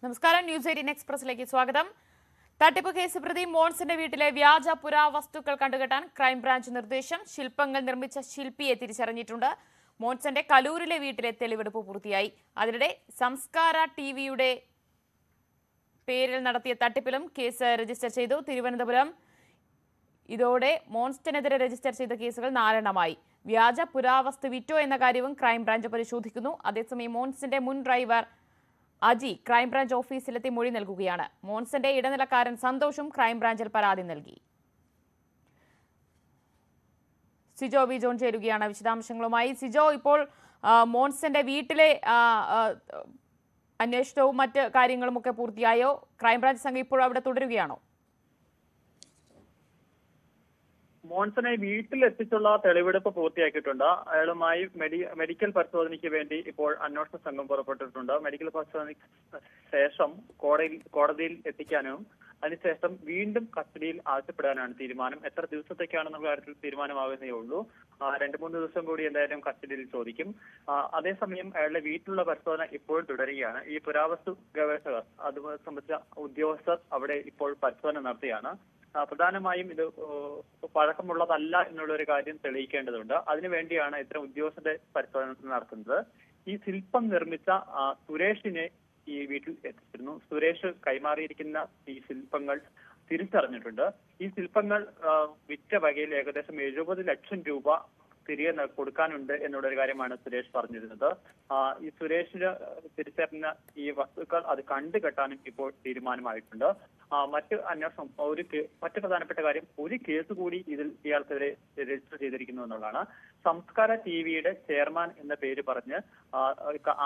നമസ്കാരം. ന്യൂസ് 18 എക്സ്പ്രസിലേക്ക് സ്വാഗതം. തട്ടിപ്പ് കേസ് പ്രതി മോൺസിന്റെ വീട്ടിലെ വ്യാജ പുരാവസ്തുക്കൾ കണ്ടുകെട്ടാൻ ക്രൈംബ്രാഞ്ച് നിർദ്ദേശം. ശില്പങ്ങൾ നിർമ്മിച്ച ശില്പിയെ തിരിച്ചറിഞ്ഞിട്ടുണ്ട്. മോൺസന്റെ കലൂരിലെ വീട്ടിലെ തെളിവെടുപ്പ് പൂർത്തിയായി. അതിനിടെ സംസ്കാര ടിവിയുടെ പേരിൽ നടത്തിയ തട്ടിപ്പിലും കേസ് രജിസ്റ്റർ ചെയ്തു. തിരുവനന്തപുരം ഇതോടെ മോൺസ്റ്റനെതിരെ രജിസ്റ്റർ ചെയ്ത കേസുകൾ 4 എണ്ണമായി. വ്യാജ പുരാവസ്തു വിറ്റോ എന്ന കാര്യവും ക്രൈംബ്രാഞ്ച് പരിശോധിക്കുന്നു. അതേസമയം മോൺസിന്റെ മുൻ ഡ്രൈവർ അജി ക്രൈംബ്രാഞ്ച് ഓഫീസിലെത്തി മൊഴി നൽകുകയാണ്. മോൺസന്റെ ഇടനിലക്കാരൻ സന്തോഷും ക്രൈംബ്രാഞ്ചിൽ പരാതി നൽകി. സിജോ വി ജോൺ ചേരുകയാണ് വിശദാംശങ്ങളുമായി. സിജോ, ഇപ്പോൾ മോൺസന്റെ വീട്ടിലെ അന്വേഷണവും മറ്റ് കാര്യങ്ങളും ഒക്കെ പൂർത്തിയായോ? ക്രൈംബ്രാഞ്ച് സംഘം ഇപ്പോഴും അവിടെ തുടരുകയാണോ? മോൺസനെ വീട്ടിലെത്തിച്ചുള്ള തെളിവെടുപ്പ് പൂർത്തിയാക്കിയിട്ടുണ്ട്. അയാളുമായി മെഡിക്കൽ പരിശോധനയ്ക്ക് വേണ്ടി ഇപ്പോൾ അന്വേഷണ സംഘം പുറപ്പെട്ടിട്ടുണ്ട്. മെഡിക്കൽ പരിശോധനയ്ക്ക് ശേഷം കോടതിയിൽ എത്തിക്കാനും അതിനുശേഷം വീണ്ടും കസ്റ്റഡിയിൽ ആവശ്യപ്പെടാനാണ് തീരുമാനം. എത്ര ദിവസത്തേക്കാണെന്നുള്ള കാര്യത്തിൽ തീരുമാനമാകുന്നേ ഉള്ളൂ. 2-3 ദിവസം കൂടി എന്തായാലും കസ്റ്റഡിയിൽ ചോദിക്കും. അതേസമയം അയാളുടെ വീട്ടിലുള്ള പരിശോധന ഇപ്പോഴും തുടരുകയാണ്. ഈ പുരാവസ്തു ഗവേഷകർ അതുമായി സംബന്ധിച്ച ഉദ്യോഗസ്ഥർ അവിടെ ഇപ്പോൾ പരിശോധന നടത്തുകയാണ്. പ്രധാനമായും ഇത് പഴക്കമുള്ളതല്ല എന്നുള്ള ഒരു കാര്യം തെളിയിക്കേണ്ടതുണ്ട്. അതിനുവേണ്ടിയാണ് ഇത്തരം ഉദ്യോഗസ്ഥരുടെ പരിശോധന നടത്തുന്നത്. ഈ ശില്പം നിർമ്മിച്ച സുരേഷിനെ ഈ വീട്ടിൽ എത്തിച്ചിരുന്നു. സുരേഷ് കൈമാറിയിരിക്കുന്ന ഈ ശില്പങ്ങൾ തിരിച്ചറിഞ്ഞിട്ടുണ്ട്. ഈ ശില്പങ്ങൾ വിറ്റ വകയിൽ ഏകദേശം 70 ലക്ഷം രൂപ തിരികെ കൊടുക്കാനുണ്ട് എന്നുള്ളൊരു കാര്യമാണ് സുരേഷ് പറഞ്ഞിരുന്നത്. ഈ സുരേഷിന് തിരിച്ചറിഞ്ഞ ഈ വസ്തുക്കൾ അത് കണ്ടുകെട്ടാനും ഇപ്പോൾ തീരുമാനമായിട്ടുണ്ട്. മറ്റ് അന്വേഷണം മറ്റ് പ്രധാനപ്പെട്ട കാര്യം, ഒരു കേസ് കൂടി ഇയാൾക്കെതിരെ രജിസ്റ്റർ ചെയ്തിരിക്കുന്നു എന്നുള്ളതാണ്. സംസ്കാര ടിവിയുടെ ചെയർമാൻ എന്ന പേര് പറഞ്ഞ്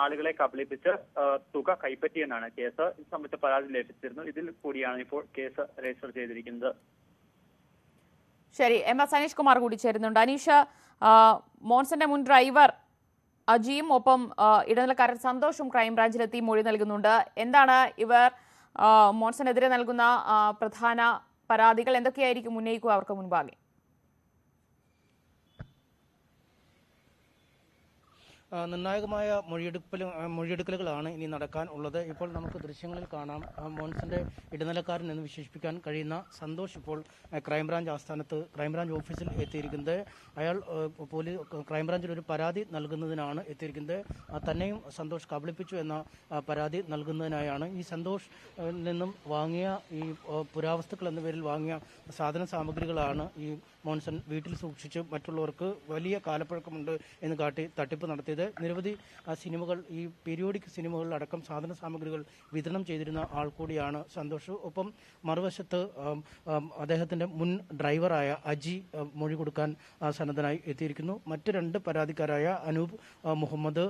ആളുകളെ കബളിപ്പിച്ച് തുക കൈപ്പറ്റിയെന്നാണ് കേസ്. ഇത് സംബന്ധിച്ച പരാതി ലഭിച്ചിരുന്നു. ഇതിൽ കൂടിയാണ് ഇപ്പോൾ കേസ് രജിസ്റ്റർ ചെയ്തിരിക്കുന്നത്. ശരി, MS അനീഷ് കുമാർ കൂടി ചേരുന്നുണ്ട്. അനീഷ്, മോൺസന്റെ മുൻ ഡ്രൈവർ അജിയും ഒപ്പം ഇടനിലക്കാരൻ സന്തോഷും ക്രൈംബ്രാഞ്ചിലെത്തി മൊഴി നൽകുന്നുണ്ട്. എന്താണ് ഇവർ മോൺസനെതിരെ നൽകുന്ന പ്രധാന പരാതികൾ? എന്തൊക്കെയായിരിക്കും ഉന്നയിക്കുക അവർക്ക് മുൻപാകെ? നിർണായകമായ മൊഴിയെടുക്കലുകളാണ് ഇനി നടക്കാൻ ഉള്ളത്. ഇപ്പോൾ നമുക്ക് ദൃശ്യങ്ങളിൽ കാണാം, മോൺസന്റെ ഇടനിലക്കാരൻ എന്ന് വിശേഷിപ്പിക്കാൻ കഴിയുന്ന സന്തോഷ് ഇപ്പോൾ ക്രൈംബ്രാഞ്ച് ആസ്ഥാനത്ത് ക്രൈംബ്രാഞ്ച് ഓഫീസിൽ എത്തിയിരിക്കുന്നത്. അയാൾ ക്രൈംബ്രാഞ്ചിൽ ഒരു പരാതി നൽകുന്നതിനാണ് എത്തിയിരിക്കുന്നത്. തന്നെയും സന്തോഷ് കബളിപ്പിച്ചു എന്ന പരാതി നൽകുന്നതിനായാണ്. ഈ സന്തോഷ് നിന്നും വാങ്ങിയ ഈ പുരാവസ്തുക്കൾ എന്ന പേരിൽ വാങ്ങിയ സാധന സാമഗ്രികളാണ് ഈ മോൺസൺ വീട്ടിൽ സൂക്ഷിച്ച് മറ്റുള്ളവർക്ക് വലിയ കാലപ്പഴക്കമുണ്ട് എന്ന് കാട്ടി തട്ടിപ്പ് നടത്തിയത്. നിരവധി സിനിമകൾ, ഈ പീരിയോഡിക് സിനിമകളിലടക്കം സാധന സാമഗ്രികൾ വിതരണം ചെയ്തിരുന്ന ആൾ കൂടിയാണ് സന്തോഷ്. ഒപ്പം മറുവശത്ത് അദ്ദേഹത്തിന്റെ മുൻ ഡ്രൈവറായ അജി മൊഴി കൊടുക്കാൻ സന്നദ്ധനായി എത്തിയിരിക്കുന്നു. മറ്റ് 2 പരാതിക്കാരായ അനൂപ് മുഹമ്മദ്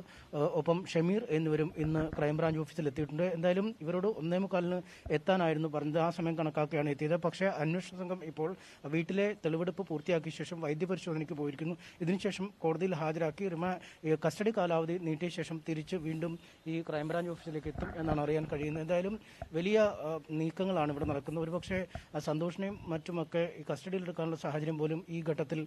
ഒപ്പം ഷമീർ എന്നിവരും ഇന്ന് ക്രൈംബ്രാഞ്ച് ഓഫീസിൽ എത്തിയിട്ടുണ്ട്. എന്തായാലും ഇവരോട് 1:45 എത്താനായിരുന്നു പറഞ്ഞത്. ആ സമയം കണക്കാക്കിയാണ് എത്തിയത്. പക്ഷേ അന്വേഷണ സംഘം ഇപ്പോൾ വീട്ടിലെ തെളിവെടുപ്പ് പൂർത്തിയാക്കിയ ശേഷം വൈദ്യപരിശോധനയ്ക്ക് പോയിരിക്കുന്നു. ഇതിനുശേഷം കോടതിയിൽ ഹാജരാക്കി കസ്റ്റഡി കാലാവധി നീട്ടിയ ശേഷം തിരിച്ച് വീണ്ടും ഈ ക്രൈംബ്രാഞ്ച് ഓഫീസിലേക്ക് എത്തും എന്നാണ് അറിയാൻ കഴിയുന്നത്. എന്തായാലും വലിയ നീക്കങ്ങളാണ് ഇവിടെ നടക്കുന്നത്. ഒരുപക്ഷെ സന്തോഷിനെയും മറ്റുമൊക്കെ ഈ കസ്റ്റഡിയിലെടുക്കാനുള്ള സാഹചര്യം പോലും ഈ ഘട്ടത്തിൽ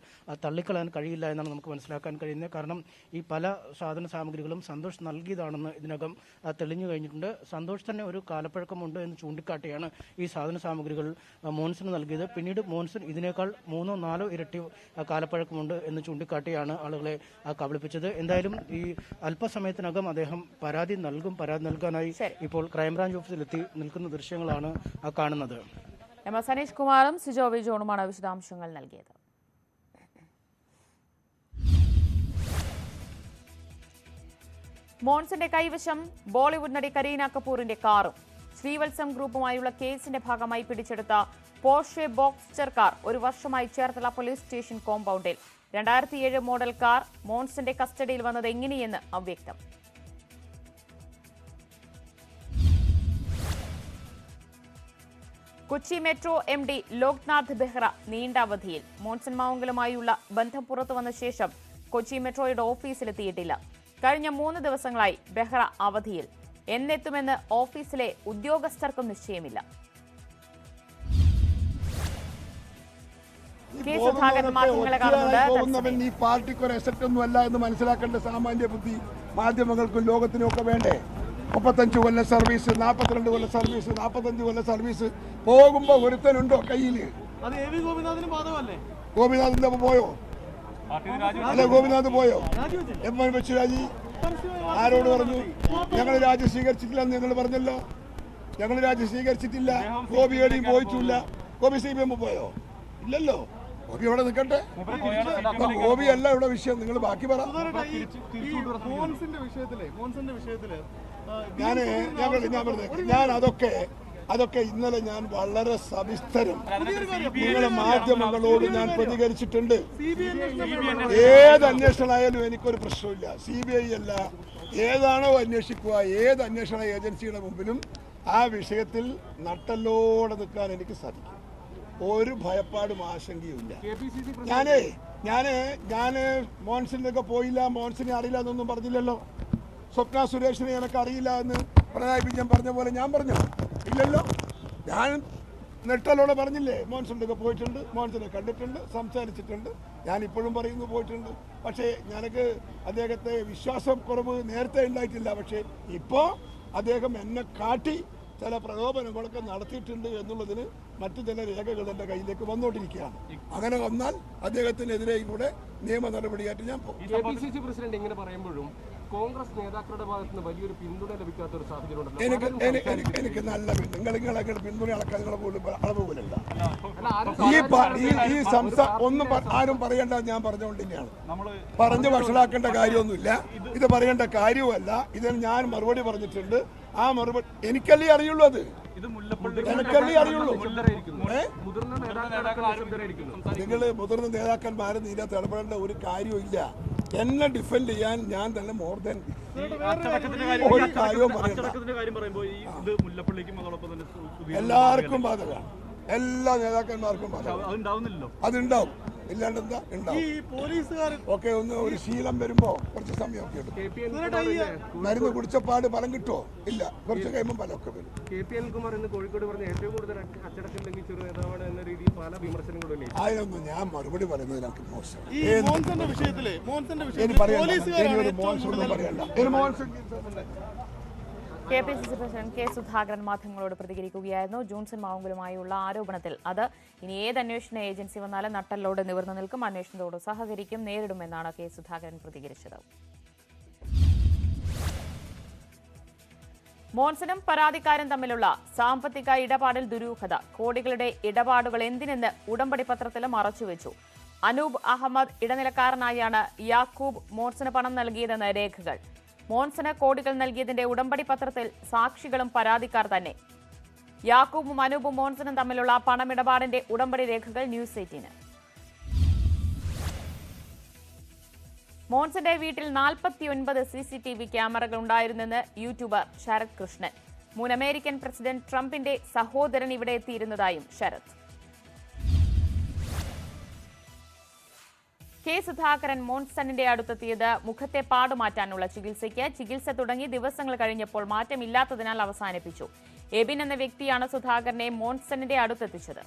തള്ളിക്കളയാൻ കഴിയില്ല എന്നാണ് നമുക്ക് മനസ്സിലാക്കാൻ കഴിയുന്നത്. കാരണം ഈ പല സാധന സാമഗ്രികളും സന്തോഷ് നൽകിയതാണെന്ന് ഇതിനകം തെളിഞ്ഞു കഴിഞ്ഞിട്ടുണ്ട്. സന്തോഷ് തന്നെ ഒരു കാലപ്പഴക്കമുണ്ട് എന്ന് ചൂണ്ടിക്കാട്ടിയാണ് ഈ സാധന സാമഗ്രികൾ മോൺസന് നൽകിയത്. പിന്നീട് മോൺസൺ ഇതിനേക്കാൾ 3-4 ഇരട്ടി കാലപ്പഴക്കമുണ്ട് എന്ന് ചൂണ്ടിക്കാട്ടിയാണ് ആളുകളെ കബളിപ്പിച്ചത്. എന്തായാലും ഈ അല്പസമയത്തിനകം അദ്ദേഹം പരാതി നൽകാനായി ഇപ്പോൾ ക്രൈംബ്രാഞ്ച് ഓഫീസിലെത്തി നിൽക്കുന്ന ദൃശ്യങ്ങളാണ് കാണുന്നത്. MS അനീഷ് കുമാറും സിജോ വി ജോണുമാണ് വിശദാംശങ്ങൾ നൽകിയത്. മോൺസന്റെ കൈവശം ബോളിവുഡ് നടി കരീന കപൂറിന്റെ കാറും ശ്രീവത്സം ഗ്രൂപ്പുമായുള്ള കേസിന്റെ ഭാഗമായി പിടിച്ചെടുത്ത പോർഷെ ബോക്സ്റ്റർ കാർ 1 വർഷമായി ചേർത്തല പോലീസ് സ്റ്റേഷൻ കോമ്പൗണ്ടിൽ. 2007 മോഡൽ കാർ മോൺസന്റെ കസ്റ്റഡിയിൽ വന്നത് എങ്ങനെയെന്ന് അവ്യക്തം. കൊച്ചി മെട്രോ MD ലോക്നാഥ് ബെഹ്റ നീണ്ട അവധിയിൽ. മോൺസൺ മാവുങ്കലുമായുള്ള ബന്ധം പുറത്തു വന്ന ശേഷം കൊച്ചി മെട്രോയുടെ ഓഫീസിലെത്തിയിട്ടില്ല. കഴിഞ്ഞ 3 ദിവസങ്ങളായി ബെഹ്റ അവധിയിൽ. എന്നെത്തുമെന്ന് ഓഫീസിലെ ഉദ്യോഗസ്ഥർക്കും നിശ്ചയമില്ല. പോകുന്നവൻ ഈ പാർട്ടിക്ക് ഒരു എസറ്റ് ഒന്നും അല്ല എന്ന് മനസ്സിലാക്കേണ്ട സാമാന്യ ബുദ്ധി മാധ്യമങ്ങൾക്കും ലോകത്തിനും ഒക്കെ വേണ്ടേ? 35 കൊല്ലം സർവീസ്, 42 കൊല്ലം സർവീസ്, 45 കൊല്ലം സർവീസ് പോകുമ്പോ ഒരുത്തനുണ്ടോ കയ്യില്? ഗോപിനാഥിന്റെ പോയോ? അല്ലെ, ഗോപിനാഥ് പോയോ? എം എൻ ബഷീറാജി ആരോട് പറഞ്ഞു ഞങ്ങൾ രാജ്യം സ്വീകരിച്ചിട്ടില്ലെന്ന്? നിങ്ങൾ പറഞ്ഞല്ലോ ഞങ്ങൾ രാജ്യം സ്വീകരിച്ചിട്ടില്ല. ഗോപി എവിടെയും പോയിട്ടില്ല. ഗോപി CPM പോയോ? ഇല്ലല്ലോ. ഗോപി ഇവിടെ നിൽക്കട്ടെ. ഗോപി അല്ല ഇവിടെ വിഷയം. നിങ്ങൾ ബാക്കി പറ. ഞാൻ അതൊക്കെ ഇന്നലെ ഞാൻ വളരെ സവിസ്തരം നിങ്ങളുടെ മാധ്യമങ്ങളോട് ഞാൻ പ്രതികരിച്ചിട്ടുണ്ട്. ഏത് അന്വേഷണമായാലും എനിക്കൊരു പ്രശ്നമില്ല. CBI അല്ല, ഏതാണോ അന്വേഷിക്കുക, ഏത് അന്വേഷണ ഏജൻസിയുടെ മുമ്പിലും ആ വിഷയത്തിൽ നട്ടല്ലോടെ നിൽക്കാൻ എനിക്ക് സാധിക്കും. ഒരു ഭയപ്പാടും ആശങ്കയുമില്ല. ഞാന് മോൻസിന്റെ ഒക്കെ പോയില്ല, മോൻസിനെ അറിയില്ല എന്നൊന്നും പറഞ്ഞില്ലല്ലോ. സ്വപ്ന സുരേഷിനെ എനിക്ക് അറിയില്ല എന്ന് പിണറായി വിജയൻ പറഞ്ഞ പോലെ ഞാൻ പറഞ്ഞു ഇല്ലല്ലോ. ഞാൻ നെട്ടലോടെ പറഞ്ഞില്ലേ മോൻസിൻ്റെ ഒക്കെ പോയിട്ടുണ്ട്, മോൻസിനെ കണ്ടിട്ടുണ്ട്, സംസാരിച്ചിട്ടുണ്ട്. ഞാൻ ഇപ്പോഴും പറയുന്നു പോയിട്ടുണ്ട്. പക്ഷേ ഞങ്ങൾക്ക് അദ്ദേഹത്തെ വിശ്വാസക്കുറവ് നേരത്തെ ഉണ്ടായിട്ടില്ല. പക്ഷേ ഇപ്പോൾ അദ്ദേഹം എന്നെ കാട്ടി ചില പ്രലോഭനങ്ങളൊക്കെ നടത്തിയിട്ടുണ്ട് എന്നുള്ളതിന് മറ്റു ചില രേഖകൾ എൻ്റെ കയ്യിലേക്ക് വന്നുകൊണ്ടിരിക്കുകയാണ്. അങ്ങനെ വന്നാൽ അദ്ദേഹത്തിനെതിരെ കൂടെ നിയമ നടപടിയായിട്ട് ഞാൻ പോകും. KPCC പ്രസിഡന്റ് ഇങ്ങനെ പറയുമ്പോഴും കോൺഗ്രസ് നേതാക്കളുടെ ഭാഗത്ത് നിന്ന് വലിയൊരു പിന്തുണ ലഭിക്കാത്ത ഒരു സാഹചര്യം എനിക്ക് നല്ല നിങ്ങളൊക്കെ പിന്തുണ അളക്കാതെ പോലും അളവ് പോലല്ല. ഈ ഒന്നും ആരും പറയേണ്ട, ഞാൻ പറഞ്ഞുകൊണ്ടിരിക്കുകയാണ്. പറഞ്ഞ് വഷളാക്കേണ്ട കാര്യമൊന്നുമില്ല. ഇത് പറയേണ്ട കാര്യവുമല്ല. ഇതിന് ഞാൻ മറുപടി പറഞ്ഞിട്ടുണ്ട്. ആ മറുപടി എനിക്കല്ലേ അറിയുള്ളൂ. അത് എനിക്കല്ലേ അറിയുള്ളൂ. നിങ്ങൾ മുതിർന്ന നേതാക്കന്മാരെ ഇതിനകത്ത് ഇടപെടേണ്ട ഒരു കാര്യവും ഇല്ല. എന്നെ ഡിഫെൻഡ് ചെയ്യാൻ ഞാൻ തന്നെ മോർ ദാൻ ഒരു കാര്യവും എല്ലാവർക്കും ബാധകമാണ്. എല്ലാ നേതാക്കന്മാർക്കും ബാധകമാണ്. അതുണ്ടാവും. ഇല്ലാണ്ട് എന്താ ഉണ്ടാവും. ഓക്കെ, ഒരു ശീലം വരുമ്പോ കുറച്ച് സമയമൊക്കെ എടുക്കും. മരുന്ന് കുടിച്ചപ്പാട് ഫലം കിട്ടുമോ? ഇല്ല. കുറച്ച് കഴിയുമ്പോൾ ഫലമൊക്കെ വരും. കോഴിക്കോട് പറഞ്ഞ ഏറ്റവും കൂടുതൽ അച്ചടക്കം ലംഘിച്ച ഒരു നേതാവാണ് എന്ന രീതിയിൽ പല വിമർശനങ്ങളും. അതിനൊന്നും ഞാൻ മറുപടി പറയുന്നത് എനിക്ക് മോശം. KPCC president K. സുധാകരൻ മാധ്യമങ്ങളോട് പ്രതികരിക്കുകയായിരുന്നു. ജോൺസൺ മാവുങ്കലുമായുള്ള ആരോപണത്തിൽ അത് ഇനി ഏത് അന്വേഷണ ഏജൻസി വന്നാലും നട്ടലോട് നിവർന്നു നിൽക്കും, അന്വേഷണത്തോട് സഹകരിക്കും, നേരിടുമെന്നാണ് K. സുധാകരൻ പ്രതികരിച്ചത്. മോൻസനും പരാതിക്കാരും തമ്മിലുള്ള സാമ്പത്തിക ഇടപാടിൽ ദുരൂഹത. കോടികളുടെ ഇടപാടുകൾ എന്തിനെന്ന് ഉടമ്പടി പത്രത്തിൽ മറച്ചുവെച്ചു. അനൂപ് അഹമ്മദ് ഇടനിലക്കാരനായാണ് യാക്കൂബ് മോൻസന് പണം നൽകിയതെന്ന് രേഖകൾ. മോൻസന് കോടികൾ നൽകിയതിന്റെ ഉടമ്പടി പത്രത്തിൽ സാക്ഷികളും പരാതിക്കാർ തന്നെ. യാക്കൂബും അനൂപും മോൻസനും തമ്മിലുള്ള പണമിടപാടിന്റെ ഉടമ്പടി രേഖകൾ ന്യൂസ് 18. മോൻസന്റെ വീട്ടിൽ 49 CCTV ക്യാമറകൾ ഉണ്ടായിരുന്നെന്ന് യൂട്യൂബർ ശരത് കൃഷ്ണൻ. മുൻ അമേരിക്കൻ പ്രസിഡന്റ് ട്രംപിന്റെ സഹോദരൻ ഇവിടെ എത്തിയിരുന്നതായും ശരത്. K. സുധാകരൻ മോൻസണിന്റെ അടുത്തെത്തിയത് മുഖത്തെ പാടുമാറ്റാനുള്ള ചികിത്സയ്ക്ക്. ചികിത്സ തുടങ്ങി ദിവസങ്ങൾ കഴിഞ്ഞപ്പോൾ മാറ്റമില്ലാത്തതിനാൽ അവസാനിപ്പിച്ചു. എബിൻ എന്ന വ്യക്തിയാണ് സുധാകരനെ മോൻസണിന്റെ അടുത്തെത്തിച്ചത്.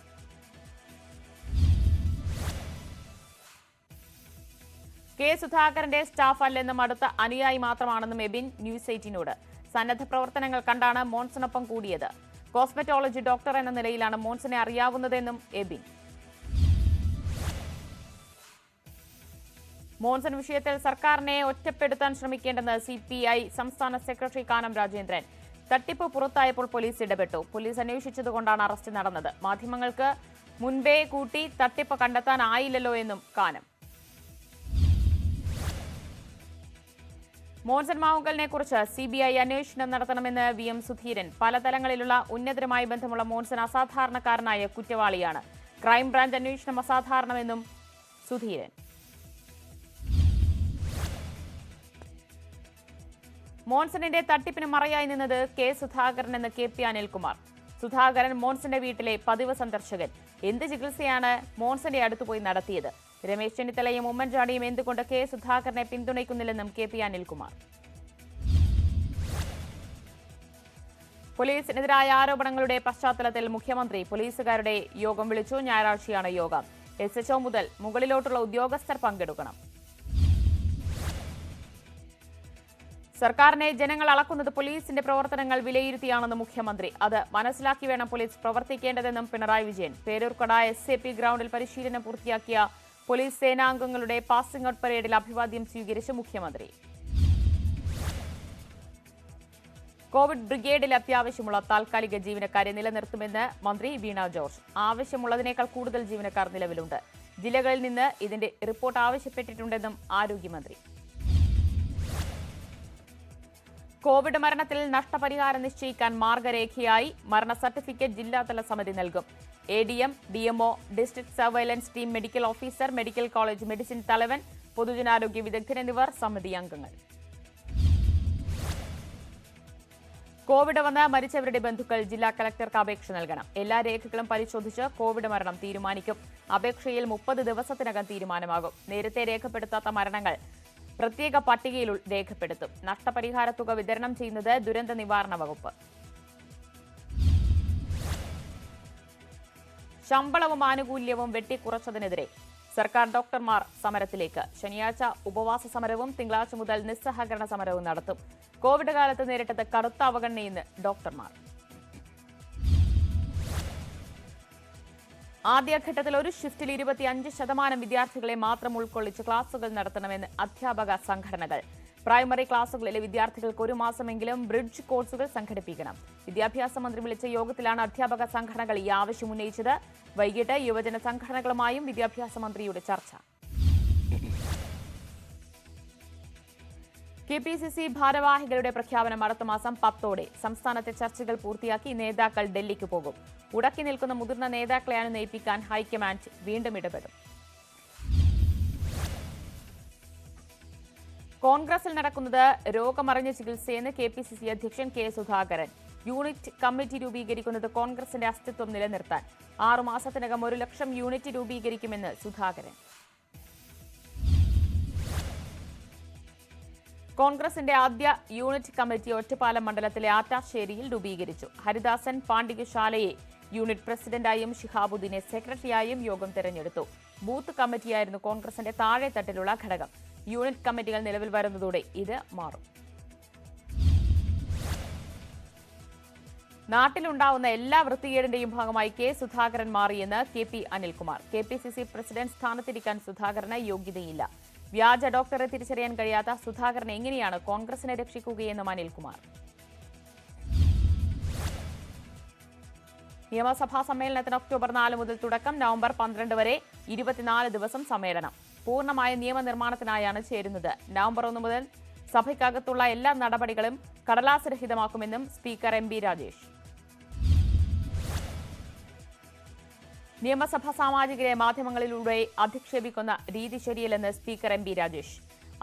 K. സുധാകരന്റെ സ്റ്റാഫ് അല്ലെന്നും അടുത്ത അനുയായി മാത്രമാണെന്നും എബിൻ ന്യൂസ് 18നോട്. സന്നദ്ധ പ്രവർത്തനങ്ങൾ കണ്ടാണ് മോൻസണൊപ്പം കൂടിയത്. കോസ്മെറ്റോളജി ഡോക്ടർ എന്ന നിലയിലാണ് മോൻസനെ അറിയാവുന്നതെന്നും എബിൻ. മോൻസൺ വിഷയത്തിൽ സർക്കാരിനെ ഒറ്റപ്പെടുത്താൻ ശ്രമിക്കേണ്ടെന്ന് CPI സംസ്ഥാന സെക്രട്ടറി കാനം രാജേന്ദ്രൻ. തട്ടിപ്പ് പുറത്തായപ്പോൾ പോലീസ് ഇടപെട്ടു. പോലീസ് അന്വേഷിച്ചതുകൊണ്ടാണ് അറസ്റ്റ് നടന്നത്. മാധ്യമങ്ങൾക്ക് മുൻപേ കൂട്ടി തട്ടിപ്പ് കണ്ടെത്താനായില്ലല്ലോ എന്നും കാനം. മോൻസൺ മാവുങ്കലിനെ കുറിച്ച് CBI അന്വേഷണം നടത്തണമെന്ന് VM സുധീരൻ. പല തലങ്ങളിലുള്ള ഉന്നതരുമായി ബന്ധമുള്ള മോൻസൺ അസാധാരണക്കാരനായ കുറ്റവാളിയാണ്. ക്രൈംബ്രാഞ്ച് അന്വേഷണം അസാധാരണമെന്നും സുധീരൻ. മോൻസണിന്റെ തട്ടിപ്പിന് മറയായി നിന്നത് K. സുധാകരൻ എന്ന് KP അനിൽകുമാർ. സുധാകരൻ മോൻസന്റെ വീട്ടിലെ പതിവ് സന്ദർശകൻ. എന്ത് ചികിത്സയാണ് മോൻസന്റെ അടുത്തുപോയി നടത്തിയത്? രമേശ് ചെന്നിത്തലയും ഉമ്മൻചാണ്ടിയും എന്തുകൊണ്ട് K. സുധാകരനെ പിന്തുണയ്ക്കുന്നില്ലെന്നും KP അനിൽകുമാർ. പോലീസിനെതിരായ ആരോപണങ്ങളുടെ പശ്ചാത്തലത്തിൽ മുഖ്യമന്ത്രി പോലീസുകാരുടെ യോഗം വിളിച്ചു. ഞായറാഴ്ചയാണ് യോഗം. SHO മുതൽ മുകളിലോട്ടുള്ള ഉദ്യോഗസ്ഥർ പങ്കെടുക്കണം. സർക്കാരിനെ ജനങ്ങൾ അളക്കുന്നത് പോലീസിന്റെ പ്രവർത്തനങ്ങൾ വിലയിരുത്തിയാണെന്ന് മുഖ്യമന്ത്രി. അത് മനസ്സിലാക്കി വേണം പോലീസ് പ്രവർത്തിക്കേണ്ടതെന്നും പിണറായി വിജയൻ. പേരൂർക്കട SAP ഗ്രൗണ്ടിൽ പരിശീലനം പൂർത്തിയാക്കിയ പോലീസ് സേനാംഗങ്ങളുടെ പാസിംഗ് ഔട്ട് പരേഡിൽ അഭിവാദ്യം സ്വീകരിച്ച് മുഖ്യമന്ത്രി. കോവിഡ് ബ്രിഗേഡിൽ അത്യാവശ്യമുള്ള താൽക്കാലിക ജീവനക്കാരെ നിലനിർത്തുമെന്ന് മന്ത്രി വീണ ജോർജ്. ആവശ്യമുള്ളതിനേക്കാൾ കൂടുതൽ ജീവനക്കാർ നിലവിലുണ്ട്. ജില്ലകളിൽ നിന്ന് ഇതിന്റെ റിപ്പോർട്ട് ആവശ്യപ്പെട്ടിട്ടുണ്ടെന്നും ആരോഗ്യമന്ത്രി. കോവിഡ് മരണത്തിൽ നഷ്ടപരിഹാരം നിശ്ചയിക്കാൻ മാർഗരേഖയായി മരണ സർട്ടിഫിക്കറ്റ് ജില്ലാതല സമിതി നൽകും. ADM, DMO, district surveillance team, medical officer, medical college medicine തലവൻ, പൊതുജനാരോഗ്യ വിദഗ്ധൻ എന്നിവർ സമിതി അംഗങ്ങൾ. കോവിഡ് വന്ന് മരിച്ചവരുടെ ബന്ധുക്കൾ ജില്ലാ കളക്ടർക്ക് അപേക്ഷ നൽകണം. എല്ലാ രേഖകളും പരിശോധിച്ച് കോവിഡ് മരണം തീരുമാനിക്കും. അപേക്ഷയിൽ 30 ദിവസത്തിനകം തീരുമാനമാകും. നേരത്തെ രേഖപ്പെടുത്താത്ത മരണങ്ങൾ പ്രത്യേക പട്ടികയിൽ രേഖപ്പെടുത്തും. നഷ്ടപരിഹാര തുക വിതരണം ചെയ്യുന്നത് ദുരന്ത നിവാരണ വകുപ്പ്. ശമ്പളവും ആനുകൂല്യവും വെട്ടിക്കുറച്ചതിനെതിരെ സർക്കാർ ഡോക്ടർമാർ സമരത്തിലേക്ക്. ശനിയാഴ്ച ഉപവാസ സമരവും തിങ്കളാഴ്ച മുതൽ നിസ്സഹകരണ സമരവും നടത്തും. കോവിഡ് കാലത്ത് നേരിട്ടത് കടുത്ത അവഗണനയെന്ന് ഡോക്ടർമാർ. ആദ്യഘട്ടത്തിൽ ഒരു ഷിഫ്റ്റിൽ 25% വിദ്യാർത്ഥികളെ മാത്രം ഉൾക്കൊള്ളിച്ച് ക്ലാസുകൾ നടത്തണമെന്ന് അധ്യാപക സംഘടനകൾ. പ്രൈമറി ക്ലാസുകളിലെ വിദ്യാർത്ഥികൾക്ക് 1 മാസമെങ്കിലും ബ്രിഡ്ജ് കോഴ്സുകൾ സംഘടിപ്പിക്കണം. വിദ്യാഭ്യാസ മന്ത്രി വിളിച്ച യോഗത്തിലാണ് അധ്യാപക സംഘടനകൾ ഈ ആവശ്യം ഉന്നയിച്ചത്. വൈകിട്ട് യുവജന സംഘടനകളുമായും വിദ്യാഭ്യാസ മന്ത്രിയുടെ ചർച്ച. KPCC ഭാരവാഹികളുടെ പ്രഖ്യാപനം അടുത്ത മാസം 10ഓടെ. സംസ്ഥാനത്തെ ചർച്ചകൾ പൂർത്തിയാക്കി നേതാക്കൾ ഡൽഹിക്ക് പോകും. ഉടക്കി നിൽക്കുന്ന മുതിർന്ന നേതാക്കളെ അനുനയിപ്പിക്കാൻ ഹൈക്കമാൻഡ് വീണ്ടും ഇടപെടും. കോൺഗ്രസിൽ നടക്കുന്നത് രോഗമറിഞ്ഞ ചികിത്സയെന്ന് KPCC അധ്യക്ഷൻ K സുധാകരൻ. യൂണിറ്റ് കമ്മിറ്റി രൂപീകരിക്കുന്നത് കോൺഗ്രസിന്റെ അസ്തിത്വം നിലനിർത്താൻ. 6 മാസത്തിനകം 1 ലക്ഷം യൂണിറ്റ് രൂപീകരിക്കുമെന്ന് സുധാകരൻ. കോൺഗ്രസിന്റെ ആദ്യ യൂണിറ്റ് കമ്മിറ്റി ഒറ്റപ്പാലം മണ്ഡലത്തിലെ ആറ്റാശ്ശേരിയിൽ രൂപീകരിച്ചു. ഹരിദാസൻ പാണ്ഡികശാലയെ യൂണിറ്റ് പ്രസിഡന്റായും ഷിഹാബുദ്ദീനെ സെക്രട്ടറിയായും യോഗം തെരഞ്ഞെടുത്തു. ബൂത്ത് കമ്മിറ്റിയായിരുന്നു കോൺഗ്രസിന്റെ താഴെത്തട്ടിലുള്ള ഘടകം. യൂണിറ്റ് കമ്മിറ്റികൾ നിലവിൽ വരുന്നതോടെ ഇത് മാറും. നാട്ടിലുണ്ടാവുന്ന എല്ലാ വൃത്തികേടിന്റെയും ഭാഗമായി K സുധാകരൻ മാറിയെന്ന് KP അനിൽകുമാർ. KPCC പ്രസിഡന്റ് സ്ഥാനത്തിരിക്കാൻ സുധാകരന് യോഗ്യതയില്ല. വ്യാജ ഡോക്ടറെ തിരിച്ചറിയാൻ കഴിയാത്ത സുധാകരൻ എങ്ങനെയാണ് കോൺഗ്രസിനെ രക്ഷിക്കുകയെന്നും അനിൽകുമാർ. നിയമസഭാ സമ്മേളനത്തിന് ഒക്ടോബർ 4 മുതൽ തുടക്കം. നവംബർ 12 വരെ 24 ദിവസം സമ്മേളനം. പൂർണ്ണമായ നിയമനിർമ്മാണത്തിനായാണ് ചേരുന്നത്. നവംബർ 1 മുതൽ സഭയ്ക്കകത്തുള്ള എല്ലാ നടപടികളും കടലാസ് രഹിതമാക്കുമെന്നും സ്പീക്കർ MP രാജേഷ്. നിയമസഭാ സാമാജികരെ മാധ്യമങ്ങളിലൂടെ അധിക്ഷേപിക്കുന്ന രീതി ശരിയല്ലെന്ന് സ്പീക്കർ MP രാജേഷ്.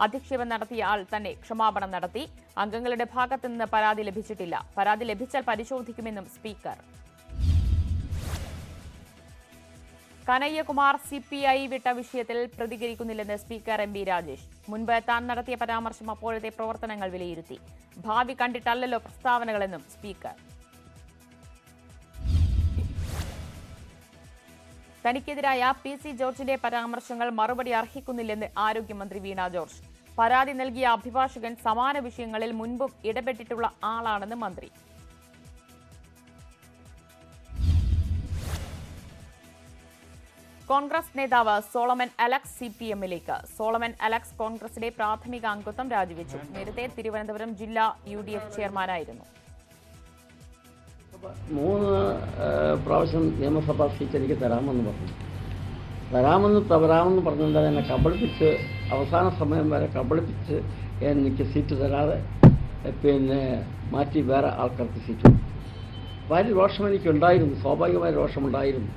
അധിക്ഷേപം നടത്തിയ ആൾ തന്നെ ക്ഷമാപണം നടത്തി. അംഗങ്ങളുടെ ഭാഗത്തുനിന്ന് പരാതി ലഭിച്ചിട്ടില്ല. പരാതി ലഭിച്ചാൽ പരിശോധിക്കുമെന്നും സ്പീക്കർ. കനയ്യകുമാർ CPI വിട്ട വിഷയത്തിൽ പ്രതികരിക്കുന്നില്ലെന്ന് സ്പീക്കർ MP രാജേഷ്. മുൻപ് താൻ നടത്തിയ പരാമർശം അപ്പോഴത്തെ പ്രവർത്തനങ്ങൾ വിലയിരുത്തി. ഭാവി കണ്ടിട്ടല്ലല്ലോ പ്രസ്താവനകളെന്നും സ്പീക്കർ. തനിക്കെതിരായ PC ജോർജിന്റെ പരാമർശങ്ങൾ മറുപടി അർഹിക്കുന്നില്ലെന്ന് ആരോഗ്യമന്ത്രി വീണ ജോർജ്. പരാതി നൽകിയ അഭിഭാഷകൻ സമാന വിഷയങ്ങളിൽ മുൻപും ഇടപെട്ടിട്ടുള്ള ആളാണെന്ന് മന്ത്രി. കോൺഗ്രസ് നേതാവ് സോളമൻ അലക്സ് CPM-ലേക്ക്. സോളമൻ അലക്സ് കോൺഗ്രസിലെ പ്രാഥമിക അംഗത്വം രാജിവെച്ചു. നേരത്തെ തിരുവനന്തപുരം ജില്ലാ UDF ചെയർമാനായിരുന്നു. 3 പ്രാവശ്യം നിയമസഭാ സീറ്റ് എനിക്ക് തരാമെന്ന് പറഞ്ഞു. തരാമെന്ന് പറഞ്ഞുകൊണ്ട് എന്നെ കബളിപ്പിച്ച് അവസാന സമയം വരെ കബളിപ്പിച്ച് എനിക്ക് സീറ്റ് തരാതെ മാറ്റി വേറെ ആൾക്കാർക്ക് സീറ്റ്. വലിയ രോഷം എനിക്കുണ്ടായിരുന്നു, സ്വാഭാവികമായ രോഷമുണ്ടായിരുന്നു.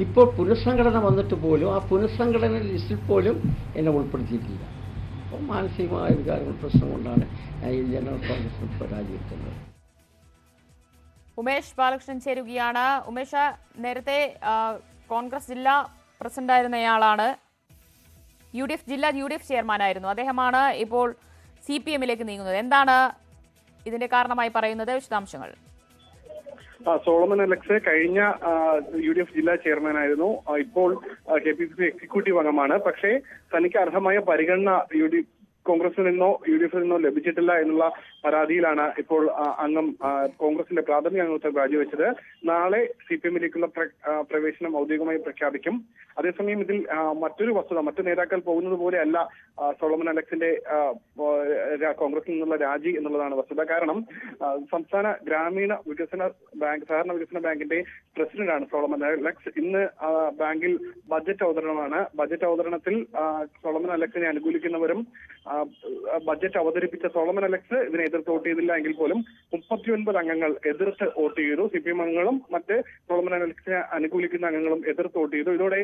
ഇപ്പോൾ പുനഃസംഘടന വന്നിട്ട് പോലും ആ പുനഃസംഘടന ലിസ്റ്റിൽ പോലും എന്നെ ഉൾപ്പെടുത്തിയിട്ടില്ല. അപ്പോൾ മാനസികമായ വികാരങ്ങൾ പ്രശ്നം കൊണ്ടാണ് ഞാൻ ഈ ജനറൽ കോൺഗ്രസിൽ പരാജയപ്പെടുന്നത്. ഉമേഷ് ബാലകൃഷ്ണൻ ചേരുകയാണ്. ഉമേഷ്, നേരത്തെ കോൺഗ്രസ് ജില്ലാ പ്രസിഡന്റായിരുന്നയാളാണ്. ജില്ലാ UDF ചെയർമാനായിരുന്നു. അദ്ദേഹമാണ് ഇപ്പോൾ CPM-ലേക്ക് നീങ്ങുന്നത്. എന്താണ് ഇതിന്റെ കാരണമായി പറയുന്നത്? വിശദാംശങ്ങൾ. സോളമൻ അലക്സ് കഴിഞ്ഞ UDF ജില്ലാ ചെയർമാനായിരുന്നു. ഇപ്പോൾ KPCC എക്സിക്യൂട്ടീവ് അംഗമാണ്. പക്ഷേ തനിക്ക് അർഹമായ പരിഗണന കോൺഗ്രസിൽ നിന്നോ UDF നിന്നോ ലഭിച്ചിട്ടില്ല എന്നുള്ള പരാതിയിലാണ് ഇപ്പോൾ അംഗം കോൺഗ്രസിന്റെ പ്രാഥമിക അംഗത്വം രാജിവെച്ചത്. നാളെ CPM-ലേക്കുള്ള പ്രവേശനം ഔദ്യോഗികമായി പ്രഖ്യാപിക്കും. അതേസമയം ഇതിൽ മറ്റൊരു വസ്തുത, മറ്റു നേതാക്കൾ പോകുന്നത് പോലെയല്ല സോളമൻ അലക്സിന്റെ കോൺഗ്രസിൽ നിന്നുള്ള രാജി എന്നുള്ളതാണ് വസ്തുത. കാരണം സംസ്ഥാന ഗ്രാമീണ വികസന ബാങ്ക്, സഹകരണ വികസന ബാങ്കിന്റെ പ്രസിഡന്റാണ് സോളമൻ അലക്സ്. ഇന്ന് ബാങ്കിൽ ബജറ്റ് അവതരണമാണ്. ബജറ്റ് അവതരണത്തിൽ സോളമൻ അലക്സിനെ അനുകൂലിക്കുന്നവരും ബജറ്റ് അവതരിപ്പിച്ച സോളമൻ അലക്സ് ഇതിനെ എതിർത്ത് വോട്ട് ചെയ്തില്ല എങ്കിൽ പോലും 39 അംഗങ്ങൾ എതിർത്ത് വോട്ട് ചെയ്തു. CPM അംഗങ്ങളും മറ്റ് സോളമൻ അലക്സിനെ അനുകൂലിക്കുന്ന അംഗങ്ങളും എതിർത്ത് വോട്ട് ചെയ്തു. ഇതോടെ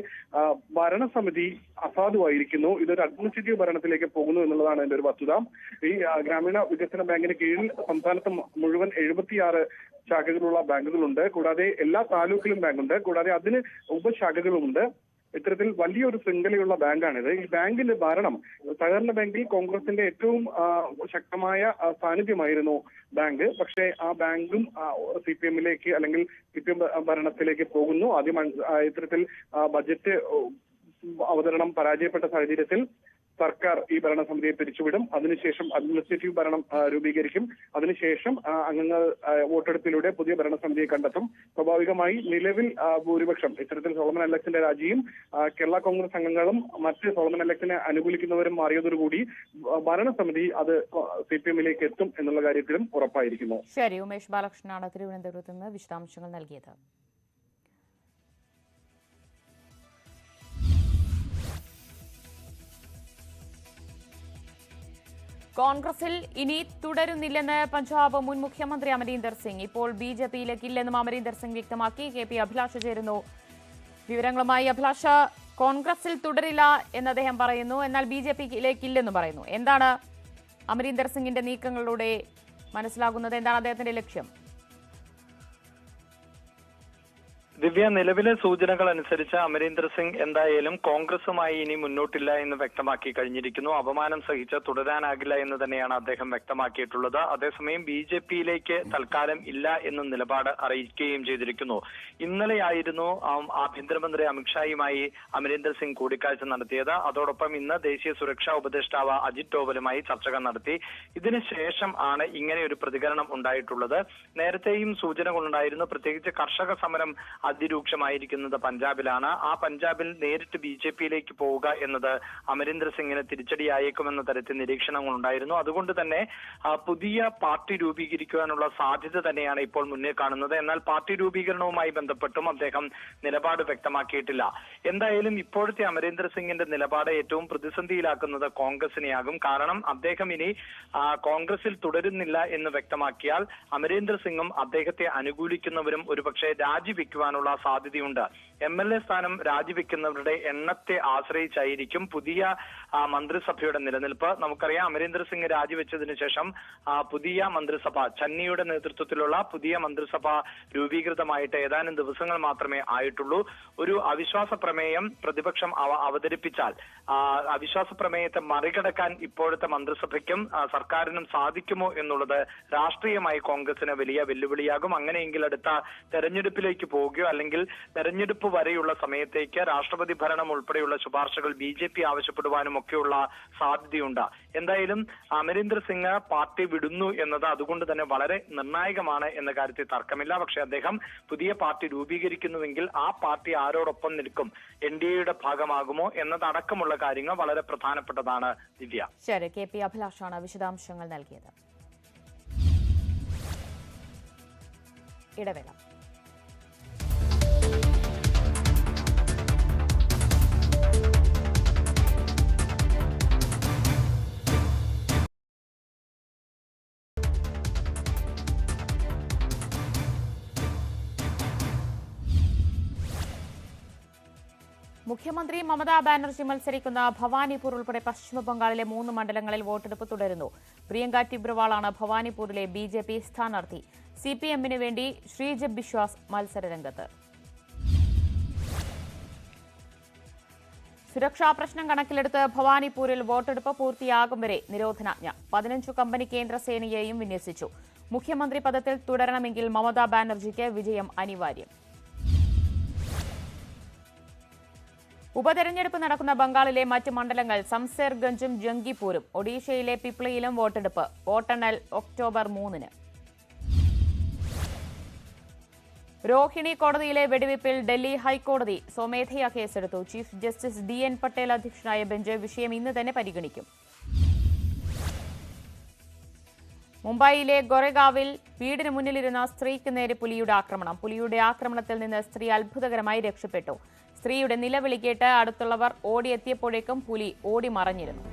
ഭരണസമിതി അസാധുവായിരിക്കുന്നു. ഇതൊരു അഡ്മിനിസ്ട്രേറ്റീവ് ഭരണത്തിലേക്ക് പോകുന്നു എന്നുള്ളതാണ് എന്റെ ഒരു വസ്തുത. ഈ ഗ്രാമീണ വികസന ബാങ്കിന് കീഴിൽ സംസ്ഥാനത്ത് മുഴുവൻ 76 ശാഖകളുള്ള ബാങ്കുകളുണ്ട്. കൂടാതെ എല്ലാ താലൂക്കിലും ബാങ്കുണ്ട്. കൂടാതെ അതിന് ഉപശാഖകളുമുണ്ട്. ഇത്തരത്തിൽ വലിയൊരു ശൃംഖലയുള്ള ബാങ്കാണിത്. ഈ ബാങ്കിന്റെ ഭരണം, സഹകരണ ബാങ്കിൽ കോൺഗ്രസിന്റെ ഏറ്റവും ശക്തമായ സാന്നിധ്യമായിരുന്നു ബാങ്ക്. പക്ഷേ ആ ബാങ്കും CPM-ലേക്ക് അല്ലെങ്കിൽ CPM ഭരണത്തിലേക്ക് പോകുന്നു. ആദ്യം ഇത്തരത്തിൽ ബജറ്റ് അവതരണം പരാജയപ്പെട്ട സാഹചര്യത്തിൽ സർക്കാർ ഈ ഭരണസമിതിയെ പിരിച്ചുവിടും. അതിനുശേഷം അഡ്മിനിസ്ട്രേറ്റീവ് ഭരണം രൂപീകരിക്കും. അതിനുശേഷം അംഗങ്ങൾ വോട്ടെടുപ്പിലൂടെ പുതിയ ഭരണസമിതിയെ കണ്ടെത്തും. സ്വാഭാവികമായി നിലവിൽ ഭൂരിപക്ഷം ഇത്തരത്തിൽ സോളമൻ അലക്സിന്റെ രാജിയും കേരള കോൺഗ്രസ് അംഗങ്ങളും മറ്റ് സോളമൻ അലക്സിനെ അനുകൂലിക്കുന്നവരും മാറിയതോടുകൂടി ഭരണസമിതി അത് CPM-ലേക്ക് എത്തും എന്നുള്ള കാര്യത്തിലും ഉറപ്പായിരിക്കുന്നു. ശരി, ഉമേഷ് ബാലകൃഷ്ണനാണ് തിരുവനന്തപുരത്ത് നിന്ന് വിശദാംശങ്ങൾ നൽകിയത്. കോൺഗ്രസിൽ ഇനി തുടരുന്നില്ലെന്ന് പഞ്ചാബ് മുൻ മുഖ്യമന്ത്രി അമരീന്ദർ സിംഗ്. ഇപ്പോൾ BJP-യിലേക്ക് ഇല്ലെന്നും അമരീന്ദർ സിംഗ് വ്യക്തമാക്കി. KP അഭിലാഷ ചേരുന്നു വിവരങ്ങളുമായി. അഭിലാഷ, കോൺഗ്രസിൽ തുടരില്ല എന്ന് അദ്ദേഹം പറയുന്നു, എന്നാൽ BJP-യിലേക്ക് ഇല്ലെന്ന് പറയുന്നു. എന്താണ് അമരീന്ദർ സിംഗിന്റെ നീക്കങ്ങളിലൂടെ മനസ്സിലാകുന്നത്? എന്താണ് അദ്ദേഹത്തിന്റെ ലക്ഷ്യം? ദിവ്യ, നിലവിലെ സൂചനകൾ അനുസരിച്ച് അമരീന്ദർ സിംഗ് എന്തായാലും കോൺഗ്രസുമായി ഇനി മുന്നോട്ടില്ല എന്ന് വ്യക്തമാക്കി കഴിഞ്ഞിരിക്കുന്നു. അപമാനം സഹിച്ച് തുടരാനാകില്ല എന്ന് തന്നെയാണ് അദ്ദേഹം വ്യക്തമാക്കിയിട്ടുള്ളത്. അതേസമയം BJP-യിലേക്ക് തൽക്കാലം ഇല്ല എന്ന നിലപാട് അറിയിക്കുകയും ചെയ്തിരിക്കുന്നു. ഇന്നലെയായിരുന്നു ആഭ്യന്തരമന്ത്രി അമിത്ഷായുമായി അമരീന്ദർ സിംഗ് കൂടിക്കാഴ്ച നടത്തിയത്. അതോടൊപ്പം ഇന്ന് ദേശീയ സുരക്ഷാ ഉപദേഷ്ടാവ് അജിത് ഡോവലുമായി ചർച്ചകൾ നടത്തി. ഇതിനുശേഷം ആണ് ഇങ്ങനെ ഒരു പ്രതികരണം ഉണ്ടായിട്ടുള്ളത്. നേരത്തെയും സൂചനകളുണ്ടായിരുന്നു. പ്രത്യേകിച്ച് കർഷക സമരം അതിരൂക്ഷമായിരിക്കുന്നത് പഞ്ചാബിലാണ്. ആ പഞ്ചാബിൽ നേരിട്ട് BJP-യിലേക്ക് പോവുക എന്നത് അമരീന്ദർ സിംഗിന് തിരിച്ചടിയായേക്കുമെന്ന തരത്തിൽ നിരീക്ഷണങ്ങൾ ഉണ്ടായിരുന്നു. അതുകൊണ്ട് തന്നെ പുതിയ പാർട്ടി രൂപീകരിക്കുവാനുള്ള സാധ്യത തന്നെയാണ് ഇപ്പോൾ മുന്നിൽ കാണുന്നത്. എന്നാൽ പാർട്ടി രൂപീകരണവുമായി ബന്ധപ്പെട്ടും അദ്ദേഹം നിലപാട് വ്യക്തമാക്കിയിട്ടില്ല. എന്തായാലും ഇപ്പോഴത്തെ അമരീന്ദർ സിംഗിന്റെ നിലപാട് ഏറ്റവും പ്രതിസന്ധിയിലാക്കുന്നത് കോൺഗ്രസിനെയാകും. കാരണം അദ്ദേഹം ഇനി കോൺഗ്രസിൽ തുടരുന്നില്ല എന്ന് വ്യക്തമാക്കിയാൽ അമരീന്ദർ സിംഗും അദ്ദേഹത്തെ അനുകൂലിക്കുന്നവരും ഒരുപക്ഷെ രാജിവെക്കുവാനുള്ള സാധ്യതയുണ്ട്. MLA സ്ഥാനം രാജിവെക്കുന്നവരുടെ എണ്ണത്തെ ആശ്രയിച്ചായിരിക്കും പുതിയ മന്ത്രിസഭയുടെ നിലനിൽപ്പ്. നമുക്കറിയാം, അമരീന്ദർ സിംഗ് രാജിവെച്ചതിന് ശേഷം പുതിയ മന്ത്രിസഭ, ചന്നിയുടെ നേതൃത്വത്തിലുള്ള പുതിയ മന്ത്രിസഭ രൂപീകൃതമായിട്ട് ഏതാനും ദിവസങ്ങൾ മാത്രമേ ആയിട്ടുള്ളൂ. ഒരു അവിശ്വാസ പ്രമേയം പ്രതിപക്ഷം അവതരിപ്പിച്ചാൽ അവിശ്വാസ പ്രമേയത്തെ മറികടക്കാൻ ഇപ്പോഴത്തെ മന്ത്രിസഭയ്ക്കും സർക്കാരിനും സാധിക്കുമോ എന്നുള്ളത് രാഷ്ട്രീയമായി കോൺഗ്രസിന് വലിയ വെല്ലുവിളിയാകും. അങ്ങനെയെങ്കിൽ അടുത്ത തെരഞ്ഞെടുപ്പിലേക്ക് പോവുകയോ അല്ലെങ്കിൽ തെരഞ്ഞെടുപ്പ് വരെയുള്ള സമയത്തേക്ക് രാഷ്ട്രപതി ഭരണം ഉൾപ്പെടെയുള്ള ശുപാർശകൾ BJP ആവശ്യപ്പെടുവാനും ഒക്കെയുള്ള സാധ്യതയുണ്ട്. എന്തായാലും അമരീന്ദർ സിംഗ് പാർട്ടി വിടുന്നു എന്നത് അതുകൊണ്ട് തന്നെ വളരെ നിർണായകമാണ് എന്ന കാര്യത്തിൽ തർക്കമില്ല. പക്ഷെ അദ്ദേഹം പുതിയ പാർട്ടി രൂപീകരിക്കുന്നുവെങ്കിൽ ആ പാർട്ടി ആരോടൊപ്പം നിൽക്കും, NDA-യുടെ ഭാഗമാകുമോ എന്നതടക്കമുള്ള കാര്യങ്ങൾ വളരെ പ്രധാനപ്പെട്ടതാണ്. ദിവ്യ, ശരി, KP അഭിലാഷാണ് വിശദാംശങ്ങൾ നൽകിയത്. ഇടവേള. മുഖ്യമന്ത്രി മമതാ ബാനർജി മത്സരിക്കുന്ന ഭവാനിപൂർ ഉൾപ്പെടെ പശ്ചിമ ബംഗാളിലെ 3 മണ്ഡലങ്ങളിൽ വോട്ടെടുപ്പ് തുടരുന്നു. പ്രിയങ്ക ടിബ്രവാളാണ് ഭവാനിപൂരിലെ BJP സ്ഥാനാർത്ഥി. CPM-ന് വേണ്ടി ശ്രീജബ് ബിശ്വാസ് മത്സരരംഗത്ത്. സുരക്ഷാ പ്രശ്നം കണക്കിലെടുത്ത് ഭവാനിപൂരിൽ വോട്ടെടുപ്പ് പൂർത്തിയാകും വരെ നിരോധനാജ്ഞ. 15 കമ്പനി കേന്ദ്രസേനയെയും വിന്യസിച്ചു. മുഖ്യമന്ത്രി പദത്തിൽ തുടരണമെങ്കിൽ മമതാ ബാനർജിക്ക് വിജയം അനിവാര്യം. ഉപതെരഞ്ഞെടുപ്പ് നടക്കുന്ന ബംഗാളിലെ മറ്റ് മണ്ഡലങ്ങൾ സംസേർഗഞ്ചും ജംഗിപൂരും. ഒഡീഷയിലെ പിപ്ലയിലും വോട്ടെടുപ്പ്. വോട്ടെണ്ണൽ ഒക്ടോബർ 3-ന്. രോഹിണി കോടതിയിലെ വെടിവയ്പിൽ ഡൽഹി ഹൈക്കോടതി സ്വമേധയാ കേസെടുത്തു. ചീഫ് ജസ്റ്റിസ് DN പട്ടേൽ അധ്യക്ഷനായ ബെഞ്ച് വിഷയം ഇന്ന് തന്നെ പരിഗണിക്കും. മുംബൈയിലെ ഗൊറെഗാവിൽ വീടിന് മുന്നിലിരുന്ന സ്ത്രീക്ക് നേരെ പുലിയുടെ ആക്രമണം. പുലിയുടെ ആക്രമണത്തിൽ നിന്ന് സ്ത്രീ അത്ഭുതകരമായി രക്ഷപ്പെട്ടു. സ്ത്രീയുടെ നിലവിളി കേട്ട് അടുത്തുള്ളവർ ഓടിയെത്തിയപ്പോഴേക്കും പുലി ഓടി മറഞ്ഞിരുന്നു.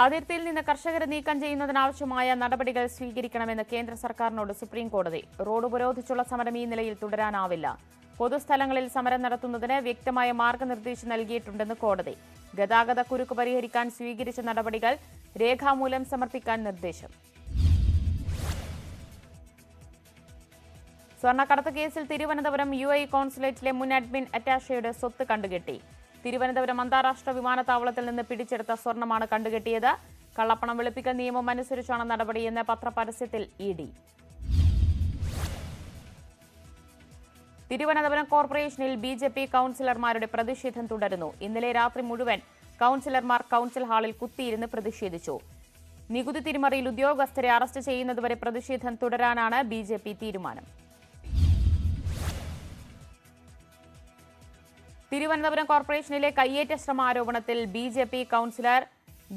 അതിർത്തിയിൽ നിന്ന് കർഷകരെ നീക്കം ചെയ്യുന്നതിനാവശ്യമായ നടപടികൾ സ്വീകരിക്കണമെന്ന് കേന്ദ്ര സർക്കാരിനോട് സുപ്രീം കോടതി. റോഡ് ഉപരോധിച്ചുള്ള സമരം ഈ നിലയിൽ തുടരാനാവില്ല. പൊതുസ്ഥലങ്ങളിൽ സമരം നടത്തുന്നതിന് വ്യക്തമായ മാർഗനിർദ്ദേശം നൽകിയിട്ടുണ്ടെന്ന് കോടതി. ഗതാഗത കുരുക്ക് പരിഹരിക്കാൻ സ്വീകരിച്ച നടപടികൾ രേഖാമൂലം സമർപ്പിക്കാൻ നിർദ്ദേശം. സ്വർണ്ണക്കടത്ത് കേസിൽ തിരുവനന്തപുരം UAE കോൺസുലേറ്റിലെ മുൻ അഡ്മിൻ അറ്റാഷയുടെ സ്വത്ത് കണ്ടുകെട്ടി. തിരുവനന്തപുരം അന്താരാഷ്ട്ര വിമാനത്താവളത്തിൽ നിന്ന് പിടിച്ചെടുത്ത സ്വർണ്ണമാണ് കണ്ടുകെട്ടിയത്. കള്ളപ്പണം വെളുപ്പിക്കൽ നിയമം അനുസരിച്ചാണ് നടപടിയെന്ന് പത്രപരസ്യത്തിൽ ED. തിരുവനന്തപുരം കോർപ്പറേഷനിൽ BJP കൌൺസിലർമാരുടെ പ്രതിഷേധം തുടരുന്നു. ഇന്നലെ രാത്രി മുഴുവൻ കൌൺസിലർമാർ കൌൺസിൽ ഹാളിൽ കുത്തിയിരുന്ന് പ്രതിഷേധിച്ചു. നികുതി തിരിമറിയിൽ ഉദ്യോഗസ്ഥരെ അറസ്റ്റ് ചെയ്യുന്നതുവരെ പ്രതിഷേധം തുടരാനാണ് BJP തീരുമാനം. തിരുവനന്തപുരം കോർപ്പറേഷനിലെ കയ്യേറ്റ ശ്രമ ആരോപണത്തിൽ BJP കൌൺസിലർ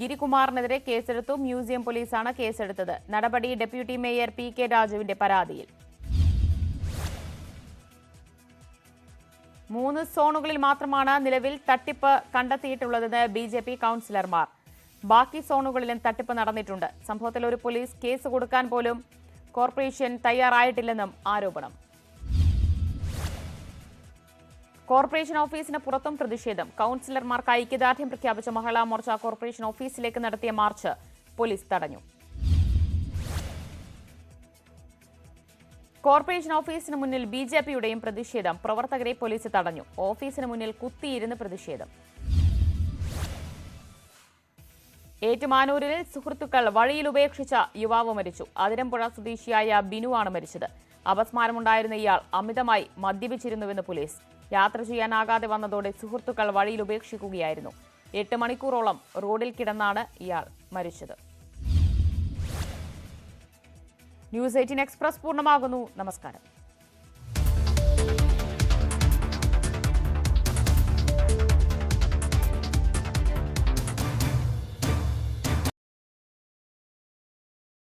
ഗിരികുമാറിനെതിരെ കേസെടുത്തു. മ്യൂസിയം പോലീസാണ് കേസെടുത്തത്. നടപടി ഡെപ്യൂട്ടി മേയർ PK രാജുവിന്റെ പരാതിയിൽ. 3 സോണുകളിൽ മാത്രമാണ് നിലവിൽ തട്ടിപ്പ് കണ്ടെത്തിയിട്ടുള്ളതെന്ന് BJP കൌൺസിലർമാർ. ബാക്കി സോണുകളിലും തട്ടിപ്പ് നടന്നിട്ടുണ്ട്. സംഭവത്തിൽ ഒരു പോലീസ് കേസ് കൊടുക്കാൻ പോലും കോർപ്പറേഷൻ തയ്യാറായിട്ടില്ലെന്നും ആരോപണം. കോർപ്പറേഷൻ ഓഫീസിന് പുറത്തും പ്രതിഷേധം. കൌൺസിലർമാർക്ക് ഐക്യദാർഢ്യം പ്രഖ്യാപിച്ച മഹിളാ മോർച്ച കോർപ്പറേഷൻ ഓഫീസിലേക്ക് നടത്തിയ മാർച്ച് പോലീസ് തടഞ്ഞു. കോർപ്പറേഷൻ ഓഫീസിന് മുന്നിൽ BJPയുടെയും പ്രതിഷേധം. പ്രവർത്തകരെ പോലീസ് തടഞ്ഞു. ഓഫീസിന് മുന്നിൽ കുത്തിയിരുന്ന് പ്രതിഷേധം. ഏറ്റുമാനൂരിൽ സുഹൃത്തുക്കൾ വഴിയിൽ ഉപേക്ഷിച്ച യുവാവ് മരിച്ചു. അതിരമ്പുഴ സ്വദേശിയായ ബിനുവാണ് മരിച്ചത്. അപസ്മാരമുണ്ടായിരുന്ന ഇയാൾ അമിതമായി മദ്യപിച്ചിരുന്നുവെന്ന് പോലീസ്. യാത്ര ചെയ്യാനാകാതെ വന്നതോടെ സുഹൃത്തുക്കൾ വഴിയിൽ ഉപേക്ഷിക്കുകയായിരുന്നു. 8 മണിക്കൂറോളം റോഡിൽ കിടന്നാണ് ഇയാൾ മരിച്ചത്. ന്യൂസ് 18 എക്സ്പ്രസ് പൂർണ്ണമാകുന്നു. നമസ്കാരം.